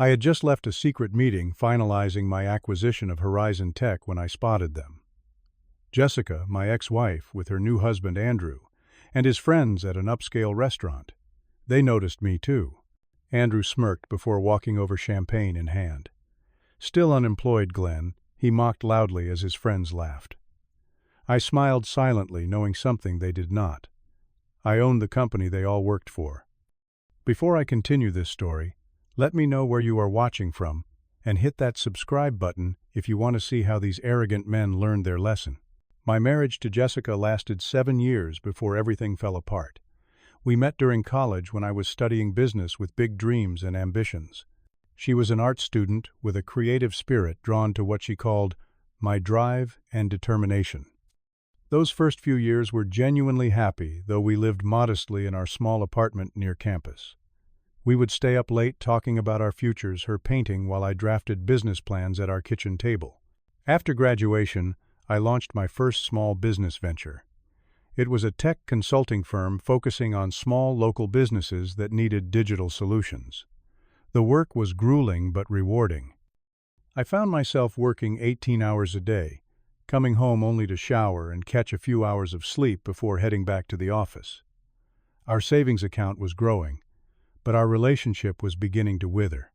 I had just left a secret meeting finalizing my acquisition of Horizon Tech when I spotted them. Jessica, my ex-wife, with her new husband Andrew, and his friends at an upscale restaurant. They noticed me too. Andrew smirked before walking over, champagne in hand. Still unemployed, Glenn, he mocked loudly as his friends laughed. I smiled silently, knowing something they did not. I owned the company they all worked for. Before I continue this story, let me know where you are watching from, and hit that subscribe button if you want to see how these arrogant men learned their lesson. My marriage to Jessica lasted 7 years before everything fell apart. We met during college when I was studying business with big dreams and ambitions. She was an art student with a creative spirit drawn to what she called my drive and determination. Those first few years were genuinely happy, though we lived modestly in our small apartment near campus. We would stay up late talking about our futures, her painting while I drafted business plans at our kitchen table. After graduation, I launched my first small business venture. It was a tech consulting firm focusing on small local businesses that needed digital solutions. The work was grueling but rewarding. I found myself working 18 hours a day, coming home only to shower and catch a few hours of sleep before heading back to the office. Our savings account was growing, but our relationship was beginning to wither.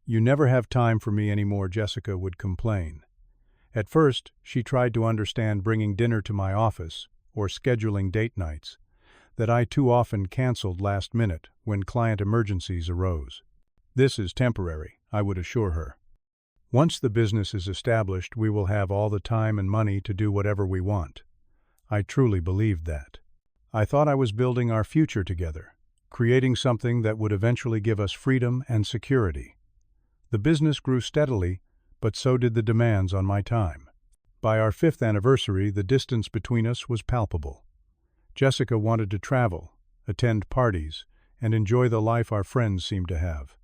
"You never have time for me anymore," Jessica would complain. At first, she tried to understand bringing dinner to my office or scheduling date nights that I too often canceled last minute when client emergencies arose. "This is temporary," I would assure her. "Once the business is established, we will have all the time and money to do whatever we want." I truly believed that. I thought I was building our future together, creating something that would eventually give us freedom and security. The business grew steadily, but so did the demands on my time. By our 5th anniversary, the distance between us was palpable. Jessica wanted to travel, attend parties, and enjoy the life our friends seemed to have.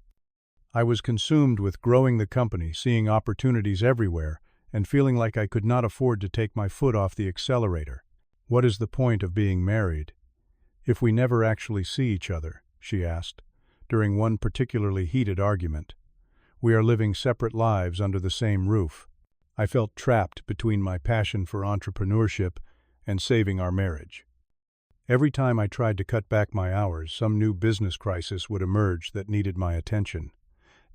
I was consumed with growing the company, seeing opportunities everywhere, and feeling like I could not afford to take my foot off the accelerator. "What is the point of being married if we never actually see each other?" she asked, during one particularly heated argument. "We are living separate lives under the same roof." I felt trapped between my passion for entrepreneurship and saving our marriage. Every time I tried to cut back my hours, some new business crisis would emerge that needed my attention.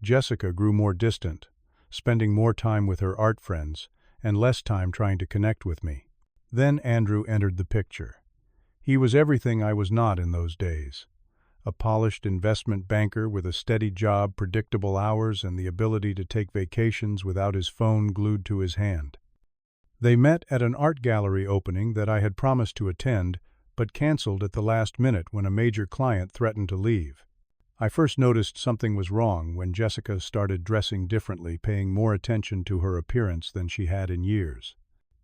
Jessica grew more distant, spending more time with her art friends and less time trying to connect with me. Then Andrew entered the picture. He was everything I was not in those days. A polished investment banker with a steady job, predictable hours, and the ability to take vacations without his phone glued to his hand. They met at an art gallery opening that I had promised to attend, but canceled at the last minute when a major client threatened to leave. I first noticed something was wrong when Jessica started dressing differently, paying more attention to her appearance than she had in years.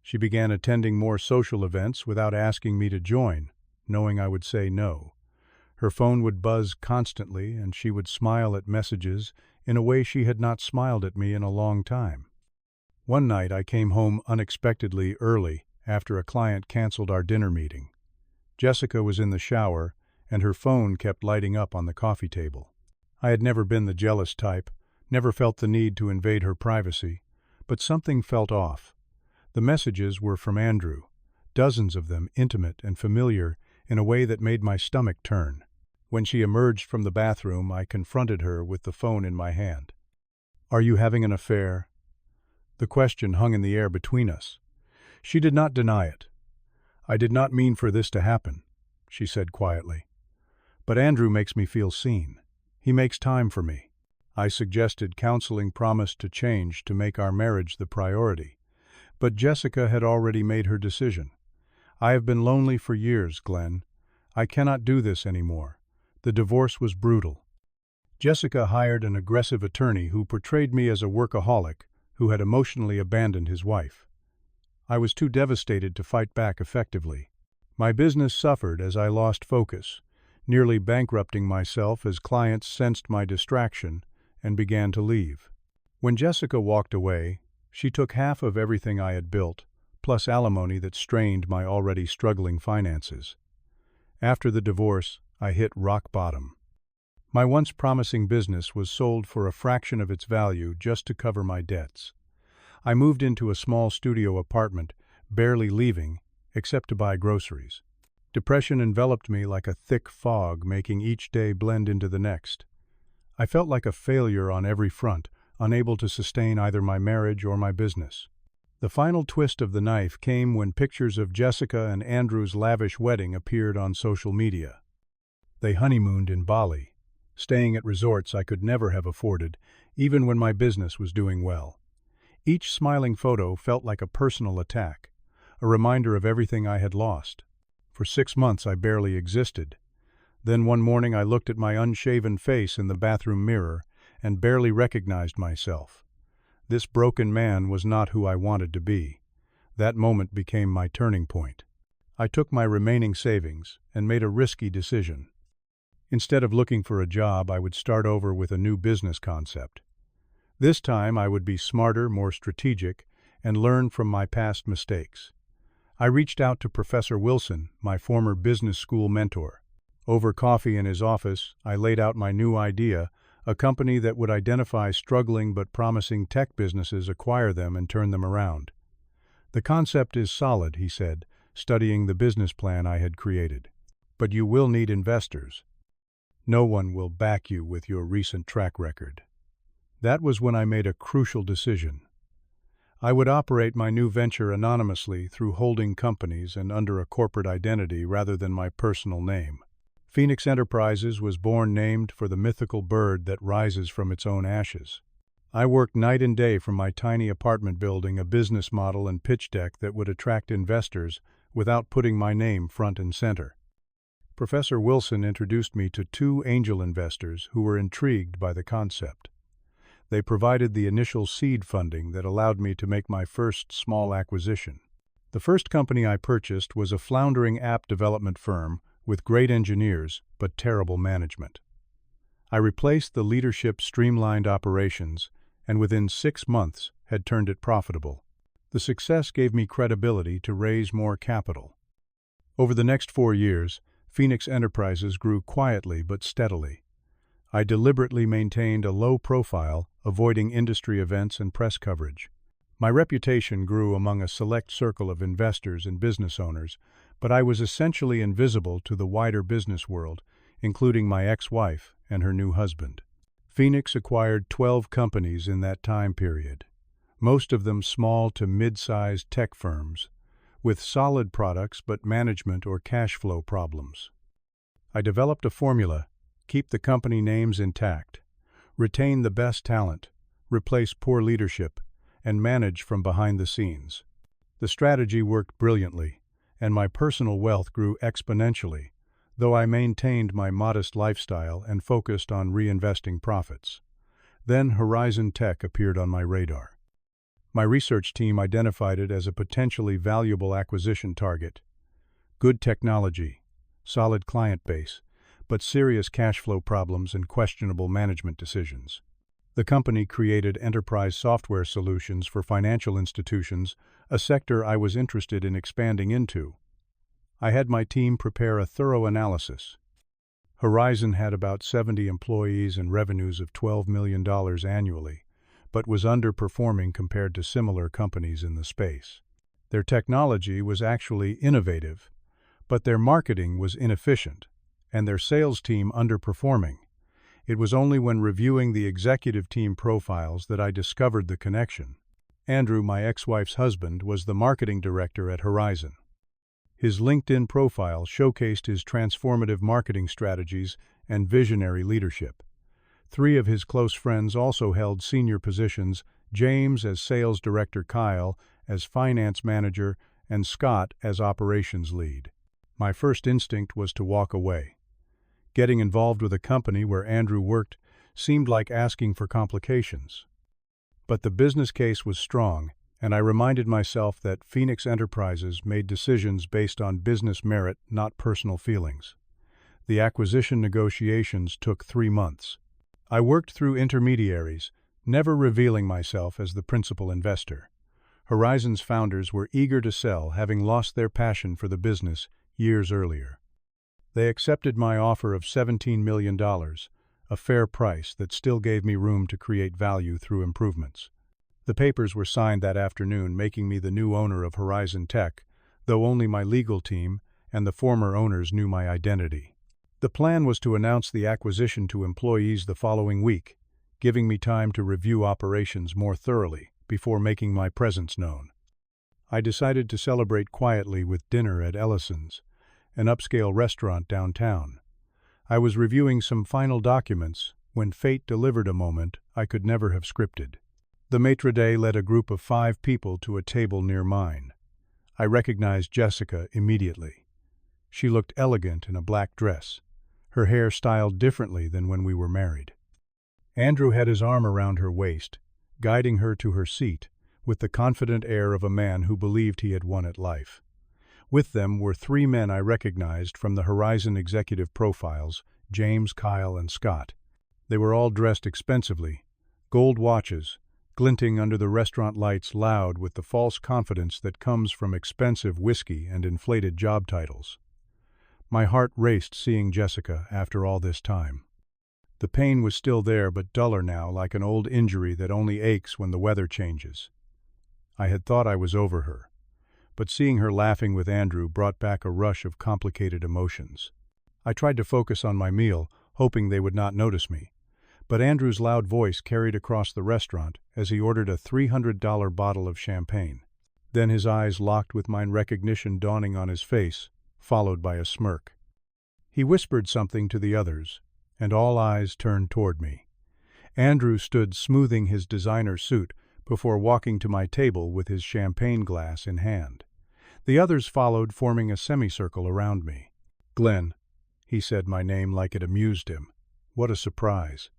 She began attending more social events without asking me to join, knowing I would say no. Her phone would buzz constantly, and she would smile at messages in a way she had not smiled at me in a long time. One night I came home unexpectedly early after a client canceled our dinner meeting. Jessica was in the shower, and her phone kept lighting up on the coffee table. I had never been the jealous type, never felt the need to invade her privacy, but something felt off. The messages were from Andrew, dozens of them, intimate and familiar in a way that made my stomach turn. When she emerged from the bathroom, I confronted her with the phone in my hand. "Are you having an affair?" The question hung in the air between us. She did not deny it. "I did not mean for this to happen," she said quietly. "But Andrew makes me feel seen. He makes time for me." I suggested counseling promised to change to make our marriage the priority. But Jessica had already made her decision. "I have been lonely for years, Glenn. I cannot do this anymore." The divorce was brutal. Jessica hired an aggressive attorney who portrayed me as a workaholic who had emotionally abandoned his wife. I was too devastated to fight back effectively. My business suffered as I lost focus, nearly bankrupting myself as clients sensed my distraction and began to leave. When Jessica walked away, she took half of everything I had built, plus alimony that strained my already struggling finances. After the divorce, I hit rock bottom. My once promising business was sold for a fraction of its value just to cover my debts. I moved into a small studio apartment, barely leaving, except to buy groceries. Depression enveloped me like a thick fog, making each day blend into the next. I felt like a failure on every front, unable to sustain either my marriage or my business. The final twist of the knife came when pictures of Jessica and Andrew's lavish wedding appeared on social media. They honeymooned in Bali, staying at resorts I could never have afforded, even when my business was doing well. Each smiling photo felt like a personal attack, a reminder of everything I had lost. For 6 months I barely existed. Then one morning I looked at my unshaven face in the bathroom mirror and barely recognized myself. This broken man was not who I wanted to be. That moment became my turning point. I took my remaining savings and made a risky decision. Instead of looking for a job, I would start over with a new business concept. This time I would be smarter, more strategic, and learn from my past mistakes. I reached out to Professor Wilson, my former business school mentor. Over coffee in his office, I laid out my new idea, a company that would identify struggling but promising tech businesses, acquire them, and turn them around. "The concept is solid," he said, studying the business plan I had created. "But you will need investors. No one will back you with your recent track record." That was when I made a crucial decision. I would operate my new venture anonymously through holding companies and under a corporate identity rather than my personal name. Phoenix Enterprises was born named for the mythical bird that rises from its own ashes. I worked night and day from my tiny apartment building a business model and pitch deck that would attract investors without putting my name front and center. Professor Wilson introduced me to 2 angel investors who were intrigued by the concept. They provided the initial seed funding that allowed me to make my first small acquisition. The first company I purchased was a floundering app development firm with great engineers but terrible management. I replaced the leadership, streamlined operations, and within 6 months had turned it profitable. The success gave me credibility to raise more capital. Over the next 4 years, Phoenix Enterprises grew quietly but steadily. I deliberately maintained a low profile, avoiding industry events and press coverage. My reputation grew among a select circle of investors and business owners, but I was essentially invisible to the wider business world, including my ex-wife and her new husband. Phoenix acquired 12 companies in that time period, most of them small to mid-sized tech firms, with solid products but management or cash flow problems. I developed a formula: keep the company names intact, retain the best talent, replace poor leadership, and manage from behind the scenes. The strategy worked brilliantly, and my personal wealth grew exponentially, though I maintained my modest lifestyle and focused on reinvesting profits. Then Horizon Tech appeared on my radar. My research team identified it as a potentially valuable acquisition target. Good technology, solid client base, but serious cash flow problems and questionable management decisions. The company created enterprise software solutions for financial institutions, a sector I was interested in expanding into. I had my team prepare a thorough analysis. Horizon had about 70 employees and revenues of $12 million annually, but was underperforming compared to similar companies in the space. Their technology was actually innovative, but their marketing was inefficient, and their sales team underperforming. It was only when reviewing the executive team profiles that I discovered the connection. Andrew, my ex-wife's husband, was the marketing director at Horizon. His LinkedIn profile showcased his transformative marketing strategies and visionary leadership. 3 of his close friends also held senior positions: James as sales director, Kyle as finance manager, and Scott as operations lead. My first instinct was to walk away. Getting involved with a company where Andrew worked seemed like asking for complications. But the business case was strong, and I reminded myself that Phoenix Enterprises made decisions based on business merit, not personal feelings. The acquisition negotiations took 3 months. I worked through intermediaries, never revealing myself as the principal investor. Horizon's founders were eager to sell, having lost their passion for the business years earlier. They accepted my offer of $17 million, a fair price that still gave me room to create value through improvements. The papers were signed that afternoon, making me the new owner of Horizon Tech, though only my legal team and the former owners knew my identity. The plan was to announce the acquisition to employees the following week, giving me time to review operations more thoroughly before making my presence known. I decided to celebrate quietly with dinner at Ellison's, an upscale restaurant downtown. I was reviewing some final documents when fate delivered a moment I could never have scripted. The maitre d' led a group of 5 people to a table near mine. I recognized Jessica immediately. She looked elegant in a black dress, her hair styled differently than when we were married. Andrew had his arm around her waist, guiding her to her seat, with the confident air of a man who believed he had won at life. With them were 3 men I recognized from the Horizon executive profiles, James, Kyle, and Scott. They were all dressed expensively, gold watches, glinting under the restaurant lights, loud with the false confidence that comes from expensive whiskey and inflated job titles. My heart raced seeing Jessica after all this time. The pain was still there, but duller now, like an old injury that only aches when the weather changes. I had thought I was over her, but seeing her laughing with Andrew brought back a rush of complicated emotions. I tried to focus on my meal, hoping they would not notice me, but Andrew's loud voice carried across the restaurant as he ordered a $300 bottle of champagne. Then his eyes locked with mine, recognition dawning on his face, followed by a smirk. He whispered something to the others, and all eyes turned toward me. Andrew stood smoothing his designer suit before walking to my table with his champagne glass in hand. The others followed, forming a semicircle around me. "Glenn," he said my name like it amused him. "What a surprise.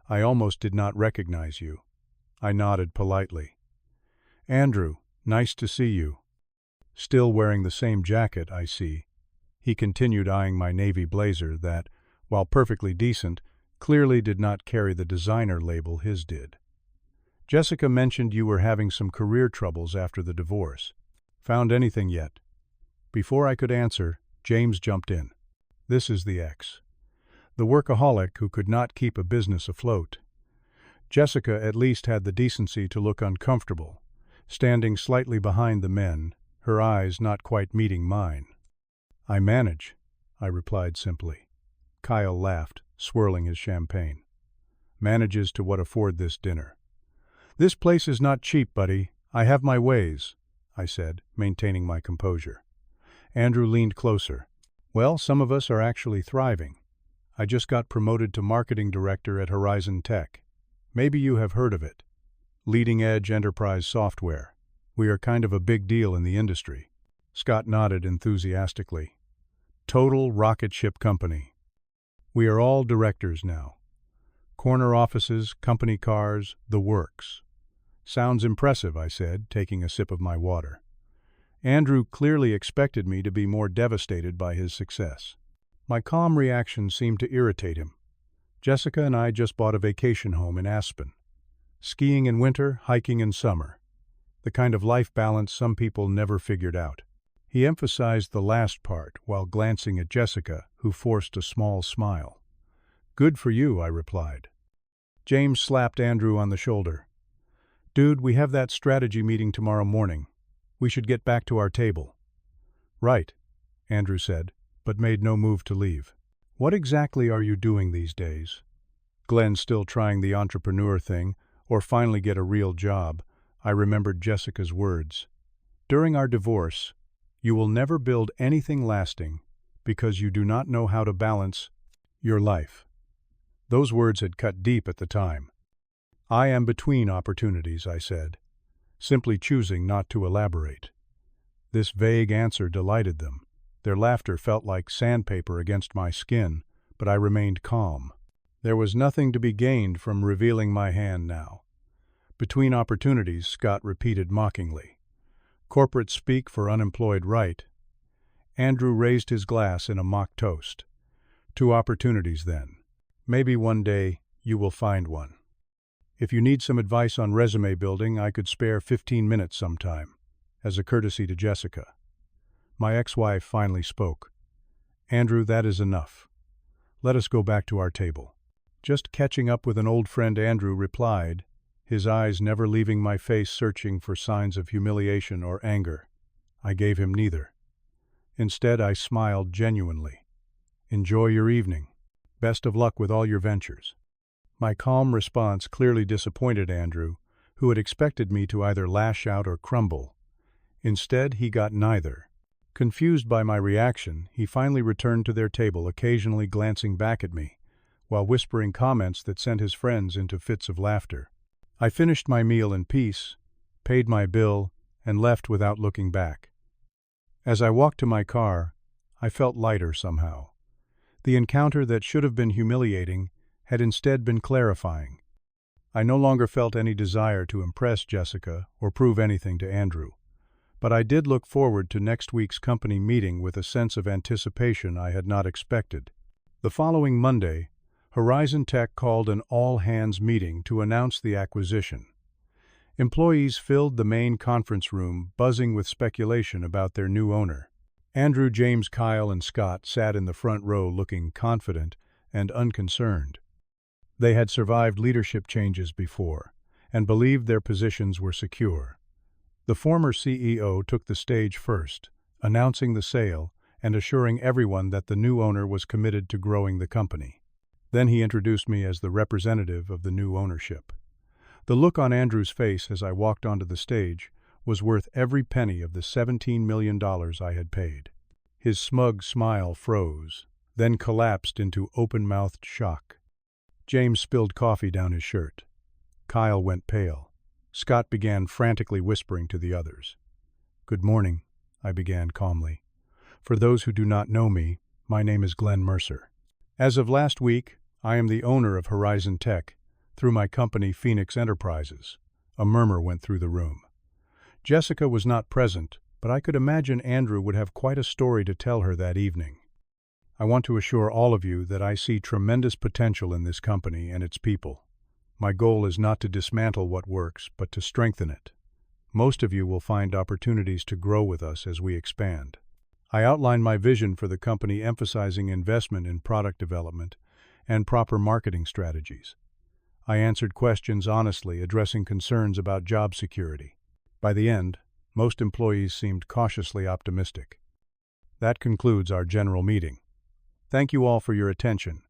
I almost did not recognize you." I nodded politely. "Andrew, nice to see you. Still wearing the same jacket, I see." He continued, eyeing my navy blazer that, while perfectly decent, clearly did not carry the designer label his did. "Jessica mentioned you were having some career troubles after the divorce. Found anything yet?" Before I could answer, James jumped in. "This is the ex. The workaholic who could not keep a business afloat. Jessica at least had the decency to look uncomfortable, standing slightly behind the men, her eyes not quite meeting mine. "I manage," I replied simply. Kyle laughed, swirling his champagne. "Manages to what afford this dinner." "This place is not cheap, buddy. I have my ways," I said, maintaining my composure. Andrew leaned closer. "Well, some of us are actually thriving. I just got promoted to marketing director at Horizon Tech. Maybe you have heard of it. Leading-edge enterprise software. We are kind of a big deal in the industry." Scott nodded enthusiastically. "Total rocket ship company. We are all directors now. Corner offices, company cars, the works." "Sounds impressive," I said, taking a sip of my water. Andrew clearly expected me to be more devastated by his success. My calm reaction seemed to irritate him. Jessica and I just bought a vacation home in Aspen. Skiing in winter, hiking in summer. The kind of life balance some people never figured out. He emphasized the last part while glancing at Jessica, who forced a small smile. "Good for you," I replied. James slapped Andrew on the shoulder. "Dude, we have that strategy meeting tomorrow morning. We should get back to our table." "Right," Andrew said, but made no move to leave. "What exactly are you doing these days?" Glenn still trying the entrepreneur thing, or finally get a real job, I remembered Jessica's words. "During our divorce, you will never build anything lasting because you do not know how to balance your life." Those words had cut deep at the time. "I am between opportunities," I said, simply choosing not to elaborate. This vague answer delighted them. Their laughter felt like sandpaper against my skin, but I remained calm. There was nothing to be gained from revealing my hand now. "Between opportunities," Scott repeated mockingly. "Corporate speak for unemployed, right?" Andrew raised his glass in a mock toast. "Two opportunities, then. Maybe one day you will find one. If you need some advice on resume building, I could spare 15 minutes sometime, as a courtesy to Jessica." My ex-wife finally spoke. "Andrew, that is enough. Let us go back to our table." "Just catching up with an old friend," Andrew replied, his eyes never leaving my face, searching for signs of humiliation or anger. I gave him neither. Instead, I smiled genuinely. "Enjoy your evening. Best of luck with all your ventures." My calm response clearly disappointed Andrew, who had expected me to either lash out or crumble. Instead, he got neither. Confused by my reaction, he finally returned to their table, occasionally glancing back at me, while whispering comments that sent his friends into fits of laughter. I finished my meal in peace, paid my bill, and left without looking back. As I walked to my car, I felt lighter somehow. The encounter that should have been humiliating had instead been clarifying. I no longer felt any desire to impress Jessica or prove anything to Andrew, but I did look forward to next week's company meeting with a sense of anticipation I had not expected. The following Monday, Horizon Tech called an all-hands meeting to announce the acquisition. Employees filled the main conference room, buzzing with speculation about their new owner. Andrew, James, Kyle, and Scott sat in the front row looking confident and unconcerned. They had survived leadership changes before and believed their positions were secure. The former CEO took the stage first, announcing the sale and assuring everyone that the new owner was committed to growing the company. Then he introduced me as the representative of the new ownership. The look on Andrew's face as I walked onto the stage was worth every penny of the $17 million I had paid. His smug smile froze, then collapsed into open-mouthed shock. James spilled coffee down his shirt. Kyle went pale. Scott began frantically whispering to the others. "Good morning," I began calmly. "For those who do not know me, my name is Glenn Mercer. As of last week, I am the owner of Horizon Tech through my company Phoenix Enterprises." A murmur went through the room. Jessica was not present, but I could imagine Andrew would have quite a story to tell her that evening. "I want to assure all of you that I see tremendous potential in this company and its people. My goal is not to dismantle what works, but to strengthen it. Most of you will find opportunities to grow with us as we expand." I outlined my vision for the company, emphasizing investment in product development and proper marketing strategies. I answered questions honestly, addressing concerns about job security. By the end, most employees seemed cautiously optimistic. That concludes our general meeting. Thank you all for your attention.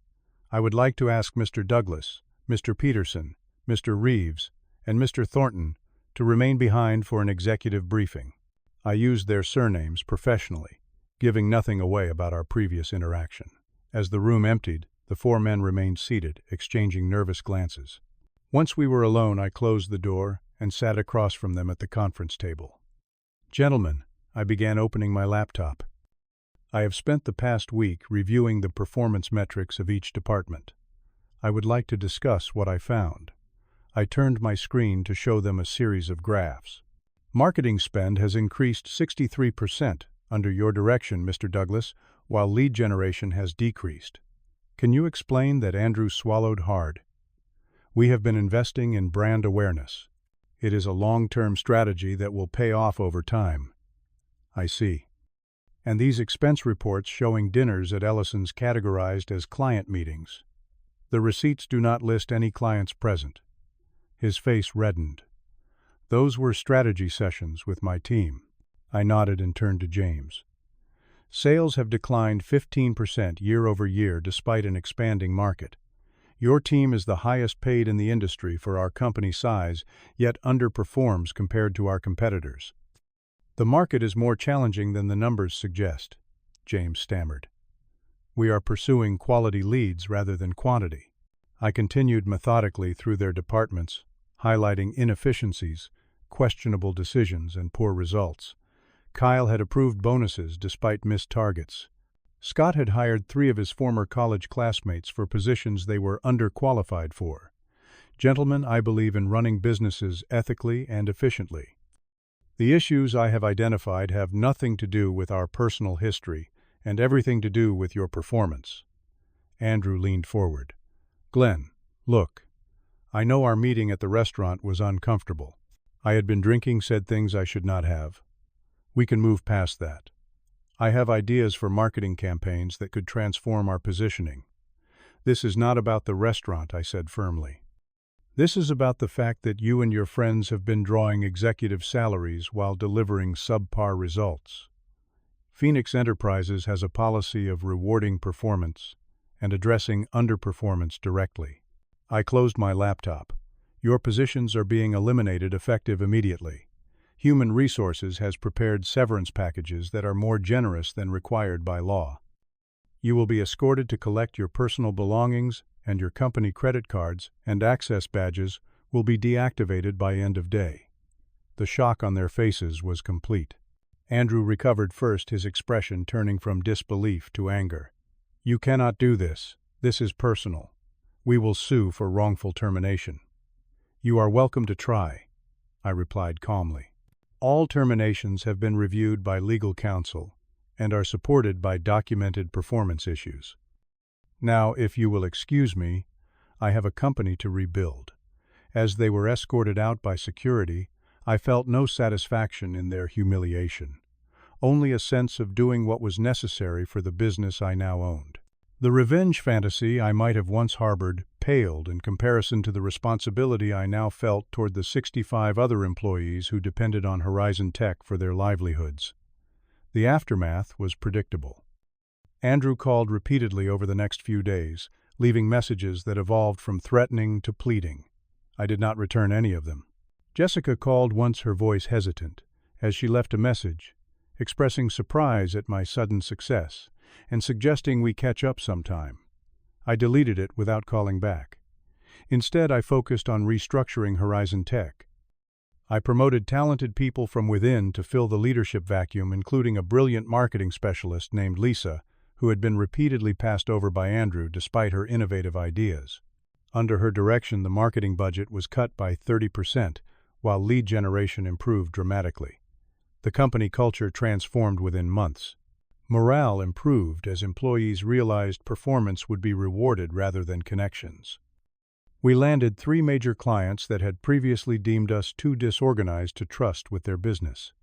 I would like to ask Mr. Douglas, Mr. Peterson, Mr. Reeves, and Mr. Thornton to remain behind for an executive briefing. I used their surnames professionally, giving nothing away about our previous interaction. As the room emptied, the four men remained seated, exchanging nervous glances. Once we were alone, I closed the door and sat across from them at the conference table. "Gentlemen," I began, opening my laptop. "I have spent the past week reviewing the performance metrics of each department. I would like to discuss what I found." I turned my screen to show them a series of graphs. "Marketing spend has increased 63% under your direction, Mr. Douglas, while lead generation has decreased. Can you explain that?" Andrew swallowed hard. "We have been investing in brand awareness. It is a long-term strategy that will pay off over time." "I see. And these expense reports showing dinners at Ellison's categorized as client meetings. The receipts do not list any clients present." His face reddened. "Those were strategy sessions with my team." I nodded and turned to James. "Sales have declined 15% year over year despite an expanding market. Your team is the highest paid in the industry for our company size, yet underperforms compared to our competitors." "The market is more challenging than the numbers suggest," James stammered. "We are pursuing quality leads rather than quantity." I continued methodically through their departments, highlighting inefficiencies, questionable decisions, and poor results. Kyle had approved bonuses despite missed targets. Scott had hired 3 of his former college classmates for positions they were underqualified for. Gentlemen, I believe in running businesses ethically and efficiently. The issues I have identified have nothing to do with our personal history and everything to do with your performance." Andrew leaned forward. "Glenn, look. I know our meeting at the restaurant was uncomfortable. I had been drinking, said things I should not have. We can move past that. I have ideas for marketing campaigns that could transform our positioning. "This is not about the restaurant," I said firmly. "This is about the fact that you and your friends have been drawing executive salaries while delivering subpar results. Phoenix Enterprises has a policy of rewarding performance and addressing underperformance directly." I closed my laptop. "Your positions are being eliminated effective immediately. Human Resources has prepared severance packages that are more generous than required by law. You will be escorted to collect your personal belongings, and your company credit cards and access badges will be deactivated by end of day." The shock on their faces was complete. Andrew recovered first, his expression turning from disbelief to anger. "You cannot do this. This is personal. We will sue for wrongful termination." "You are welcome to try," I replied calmly. "All terminations have been reviewed by legal counsel and are supported by documented performance issues. Now, if you will excuse me, I have a company to rebuild." As they were escorted out by security, I felt no satisfaction in their humiliation, only a sense of doing what was necessary for the business I now owned. The revenge fantasy I might have once harbored paled in comparison to the responsibility I now felt toward the 65 other employees who depended on Horizon Tech for their livelihoods. The aftermath was predictable. Andrew called repeatedly over the next few days, leaving messages that evolved from threatening to pleading. I did not return any of them. Jessica called once, her voice hesitant, as she left a message, expressing surprise at my sudden success and suggesting we catch up sometime. I deleted it without calling back. Instead, I focused on restructuring Horizon Tech. I promoted talented people from within to fill the leadership vacuum, including a brilliant marketing specialist named Lisa, who had been repeatedly passed over by Andrew despite her innovative ideas. Under her direction, the marketing budget was cut by 30%, while lead generation improved dramatically. The company culture transformed within months. Morale improved as employees realized performance would be rewarded rather than connections. We landed 3 major clients that had previously deemed us too disorganized to trust with their business.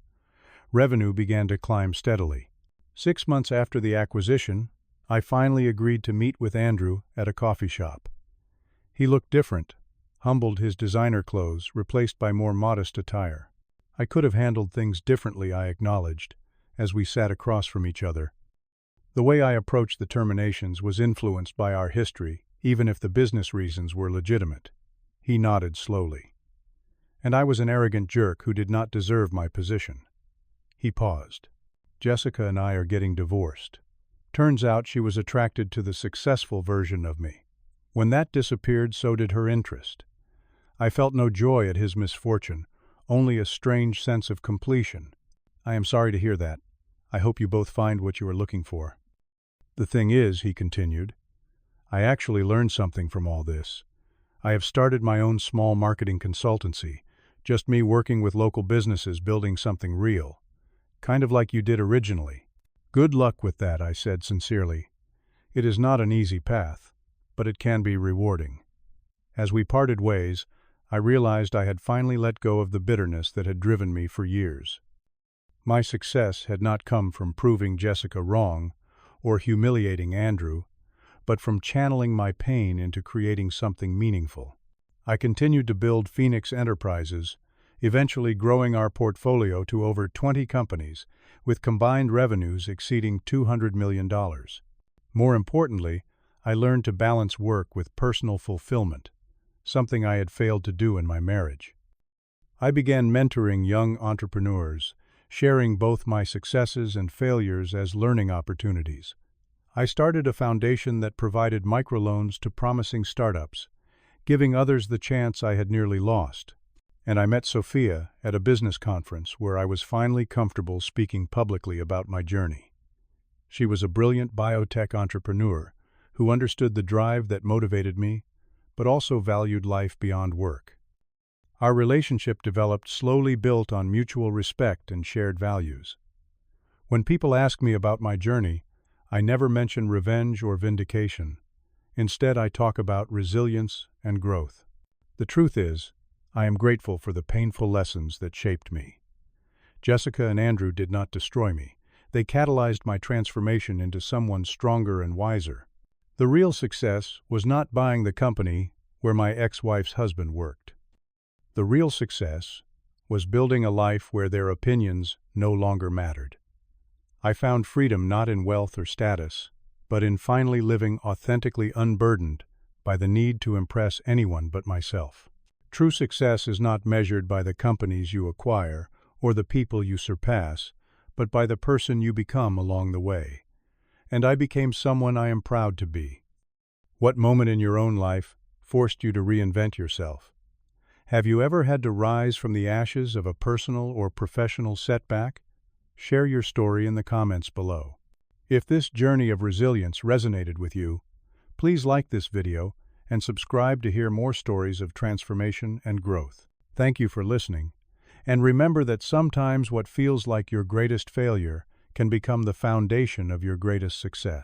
Revenue began to climb steadily. 6 months after the acquisition, I finally agreed to meet with Andrew at a coffee shop. He looked different, humbled, his designer clothes replaced by more modest attire. I could have handled things differently, I acknowledged, as we sat across from each other. The way I approached the terminations was influenced by our history, even if the business reasons were legitimate. He nodded slowly. "And I was an arrogant jerk who did not deserve my position." He paused. "Jessica and I are getting divorced. Turns out she was attracted to the successful version of me. When that disappeared, so did her interest. I felt no joy at his misfortune, only a strange sense of completion. I am sorry to hear that. I hope you both find what you are looking for." "The thing is," he continued, "I actually learned something from all this. I have started my own small marketing consultancy, just me working with local businesses building something real. Kind of like you did originally." "Good luck with that," I said sincerely. "It is not an easy path, but it can be rewarding." As we parted ways, I realized I had finally let go of the bitterness that had driven me for years. My success had not come from proving Jessica wrong or humiliating Andrew, but from channeling my pain into creating something meaningful. I continued to build Phoenix Enterprises, eventually growing our portfolio to over 20 companies, with combined revenues exceeding $200 million. More importantly, I learned to balance work with personal fulfillment, something I had failed to do in my marriage. I began mentoring young entrepreneurs, sharing both my successes and failures as learning opportunities. I started a foundation that provided microloans to promising startups, giving others the chance I had nearly lost. And I met Sophia at a business conference where I was finally comfortable speaking publicly about my journey. She was a brilliant biotech entrepreneur who understood the drive that motivated me, but also valued life beyond work. Our relationship developed, slowly built on mutual respect and shared values. When people ask me about my journey, I never mention revenge or vindication. Instead, I talk about resilience and growth. The truth is, I am grateful for the painful lessons that shaped me. Jessica and Andrew did not destroy me. They catalyzed my transformation into someone stronger and wiser. The real success was not buying the company where my ex-wife's husband worked. The real success was building a life where their opinions no longer mattered. I found freedom not in wealth or status, but in finally living authentically unburdened by the need to impress anyone but myself. True success is not measured by the companies you acquire or the people you surpass, but by the person you become along the way. And I became someone I am proud to be. What moment in your own life forced you to reinvent yourself? Have you ever had to rise from the ashes of a personal or professional setback? Share your story in the comments below. If this journey of resilience resonated with you, please like this video and subscribe to hear more stories of transformation and growth. Thank you for listening, and remember that sometimes what feels like your greatest failure can become the foundation of your greatest success.